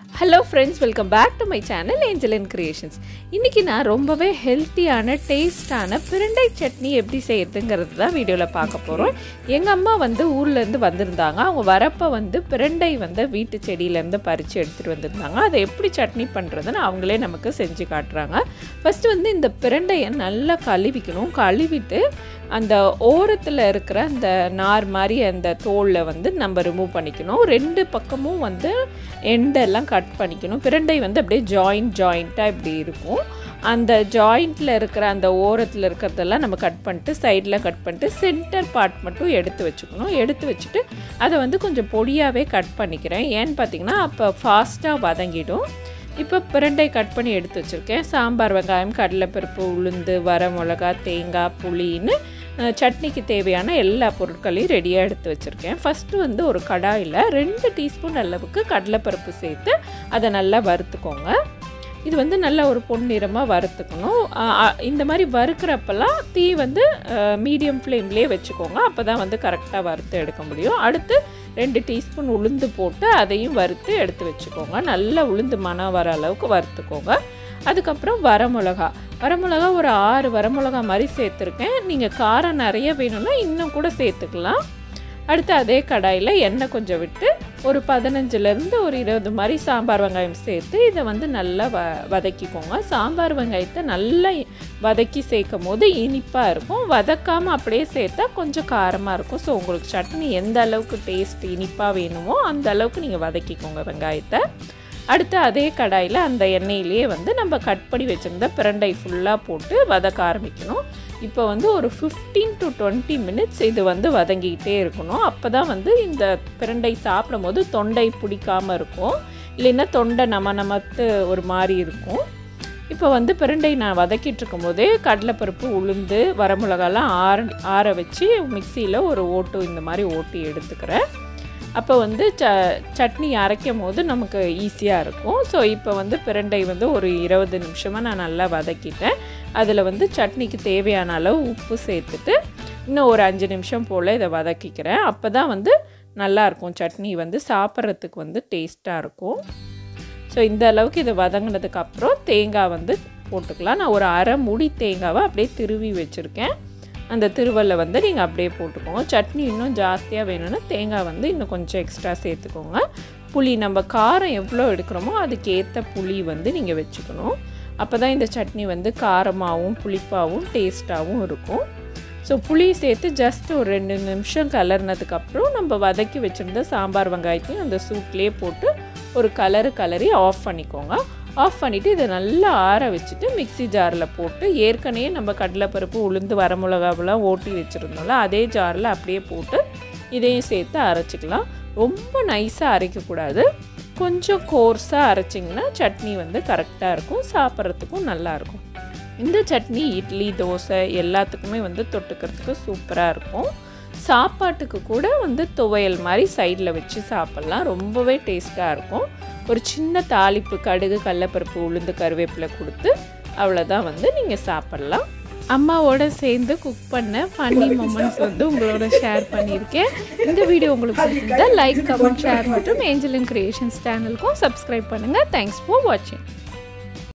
Hello friends, welcome back to my channel Angeline Creations. இன்னைக்கு நான் ரொம்பவே ஹெல்த்தியான டேஸ்டான பிரண்டை சட்னி எப்படி செய்யறதுங்கிறது தான் வீடியோல பார்க்க போறோம். எங்க அம்மா ஊர்ல இருந்து வந்திருந்தாங்க. அவங்க வரப்ப பிரண்டை வீட்டு செடியில இருந்து பறிச்சு எடுத்துட்டு வந்திருந்தாங்க. அதை எப்படி சட்னி பண்றதுன்னு அவங்களே நமக்கு செஞ்சு காட்டுறாங்க. ஃபர்ஸ்ட் இந்த பிரண்டையை நல்லா கழுவிக்கணும். கழுவிட்டு அந்த ஓரத்துல இருக்கிற அந்த நார் மாதிரி அந்த தோல்ல நம்ம ரிமூவ் பண்ணிக்கணும். ரெண்டு பக்கமும் எண்டெல்லாம் கட் பண்ணிக்கணும். பிரண்டை அப்படியே ஜாயிண்டா இப்படி இருக்கும். அந்த ஜாயிண்ட்ல இருக்கிற அந்த ஓரத்துல இருக்கிறதெல்லாம் நம்ம கட் பண்ணிட்டு சைடுல கட் பண்ணிட்டு சென்டர் பார்ட் மட்டும் எடுத்து வச்சுக்கணும். எடுத்து வச்சுட்டு அதை கொஞ்சம் பொடியாவே கட் பண்ணிக்கிறேன். ஏன்னு பார்த்தீங்கன்னா அப்போ ஃபாஸ்ட்டாக வதங்கிடும். இப்போ பிரண்டை கட் பண்ணி எடுத்து வச்சுருக்கேன். சாம்பார் வெங்காயம், கடலைப்பருப்பு, உளுந்து, வரமிளகா, தேங்காய், புளின்னு சட்னிக்கு தேவையான எல்லா பொருட்களையும் ரெடியாக எடுத்து வச்சுருக்கேன். ஃபஸ்ட்டு ஒரு கடாயில் 2 டீஸ்பூன் அளவுக்கு கடலைப்பருப்பு சேர்த்து அதை நல்லா வறுத்துக்கோங்க. இது நல்லா ஒரு பொன்னிறமாக வறுத்துக்கணும். இந்த மாதிரி வறுக்கிறப்பெல்லாம் தீ மீடியம் ஃப்ளேம்லேயே வச்சுக்கோங்க. அப்போ தான் கரெக்டாக வறுத்து எடுக்க முடியும். அடுத்து 2 டீஸ்பூன் உளுந்து போட்டு அதையும் வறுத்து எடுத்து வச்சுக்கோங்க. நல்லா உளுந்து மணம் வர அளவுக்கு வறுத்துக்கோங்க. அதுக்கப்புறம் வரமிளகா ஒரு 6 வரமிளகா மாதிரி சேர்த்துருக்கேன். நீங்கள் காரம் நிறைய வேணும்னா இன்னும் கூட சேர்த்துக்கலாம். அடுத்து அதே கடாயில் எண்ணெய் கொஞ்சம் விட்டு ஒரு 15லேருந்து ஒரு 20 மாதிரி சாம்பார் வெங்காயம் சேர்த்து இதை நல்லா வதக்கிக்கோங்க. சாம்பார் வெங்காயத்தை நல்லா வதக்கி சேர்க்கும் போது இனிப்பாக இருக்கும். வதக்காமல் அப்படியே சேர்த்தா கொஞ்சம் காரமாக இருக்கும். ஸோ உங்களுக்கு சட்னி எந்த அளவுக்கு டேஸ்ட் இனிப்பாக வேணுமோ அந்த அளவுக்கு நீங்கள் வதக்கிக்கோங்க வெங்காயத்தை. அடுத்து அதே கடாயில் அந்த எண்ணெயிலேயே நம்ம கட் பண்ணி வச்சுருந்த பிரண்டை ஃபுல்லாக போட்டு வதக்க ஆரம்பிக்கணும். இப்போ ஒரு 15 to 20 மினிட்ஸ் இது வதங்கிக்கிட்டே இருக்கணும். அப்போ தான் இந்த பிரண்டை சாப்பிடும் போது தொண்டை பிடிக்காமல் இருக்கும். இல்லைன்னா தொண்டை நமத்து ஒரு மாதிரி இருக்கும். இப்போ பிரண்டை நான் வதக்கிட்டு இருக்கும் போதே கடலைப்பருப்பு, உளுந்து, வரமிளகாலாம் ஆற வச்சு மிக்சியில் ஒரு ஓட்டு இந்த மாதிரி ஓட்டி எடுத்துக்கிறேன். அப்போ சட்னி அரைக்கும் போது நமக்கு ஈஸியாக இருக்கும். ஸோ இப்போ பிரண்டை ஒரு 20 நிமிஷமாக நான் நல்லா வதக்கிட்டேன். அதில் சட்னிக்கு தேவையான அளவு உப்பு சேர்த்துட்டு இன்னும் ஒரு 5 நிமிஷம் போல் இதை வதக்கிக்கிறேன். அப்போ தான் நல்லாயிருக்கும் சட்னி சாப்பிட்றதுக்கு டேஸ்ட்டாக இருக்கும். ஸோ இந்த அளவுக்கு இதை வதங்கினதுக்கப்புறம் தேங்காய் போட்டுக்கலாம். நான் ஒரு அரை மூடி தேங்காவை அப்படியே திருவி வச்சுருக்கேன். அந்த திருவல்ல நீங்கள் அப்படியே போட்டுக்கோங்க. சட்னி இன்னும் ஜாஸ்தியாக வேணும்னா தேங்காய் இன்னும் கொஞ்சம் எக்ஸ்ட்ரா சேர்த்துக்கோங்க. புளி நம்ம காரம் எவ்வளோ எடுக்கிறோமோ அதுக்கேற்ற புளி நீங்கள் வச்சுக்கணும். அப்போ தான் இந்த சட்னி காரமாகவும் புளிப்பாகவும் டேஸ்ட்டாகவும் இருக்கும். ஸோ புளி சேர்த்து ஜஸ்ட் ஒரு 2 நிமிஷம் கலர்னதுக்கப்புறம் நம்ம வதக்கி வச்சுருந்த சாம்பார் வெங்காயத்தையும் அந்த சூட்லேயே போட்டு ஒரு கலரி ஆஃப் பண்ணிக்கோங்க. ஆஃப் பண்ணிவிட்டு இதை நல்லா ஆற வச்சுட்டு மிக்ஸி ஜாரில் போட்டு ஏற்கனவே நம்ம கடலைப்பருப்பு, உளுந்து, வரமிளகாவெல்லாம் ஓட்டி வச்சுருந்தோம்ல அதே ஜாரில் அப்படியே போட்டு இதையும் சேர்த்து அரைச்சிக்கலாம். ரொம்ப நைஸாக அரைக்கக்கூடாது. கொஞ்சம் கோர்ஸாக அரைச்சிங்கன்னா சட்னி கரெக்டாக இருக்கும். சாப்பிட்றதுக்கும் நல்லாயிருக்கும். இந்த சட்னி இட்லி, தோசை எல்லாத்துக்குமே தொட்டுக்கிறதுக்கு சூப்பராக இருக்கும். சாப்பாட்டுக்கு கூட துவையல் மாதிரி சைடில் வச்சு சாப்பிட்லாம். ரொம்பவே டேஸ்ட்டாக இருக்கும். ஒரு சின்ன தாளிப்பு, கடுகு, கடலைப்பருப்பு, உளுந்து, கருவேப்பிலை கொடுத்து அவ்வளோதான் நீங்கள் சாப்பிட்லாம். அம்மாவோட சேர்ந்து குக் பண்ண ஃபன்னி மொமெண்ட்ஸ் உங்களோட ஷேர் பண்ணியிருக்கேன். இந்த வீடியோ உங்களுக்கு பிடிச்சிருந்தா லைக், கமெண்ட், ஷேர் மற்றும் ஏஞ்சலின் கிரியேஷன்ஸ் சேனலுக்கும் சப்ஸ்கிரைப் பண்ணுங்கள். தேங்க்ஸ் ஃபார் வாட்சிங்.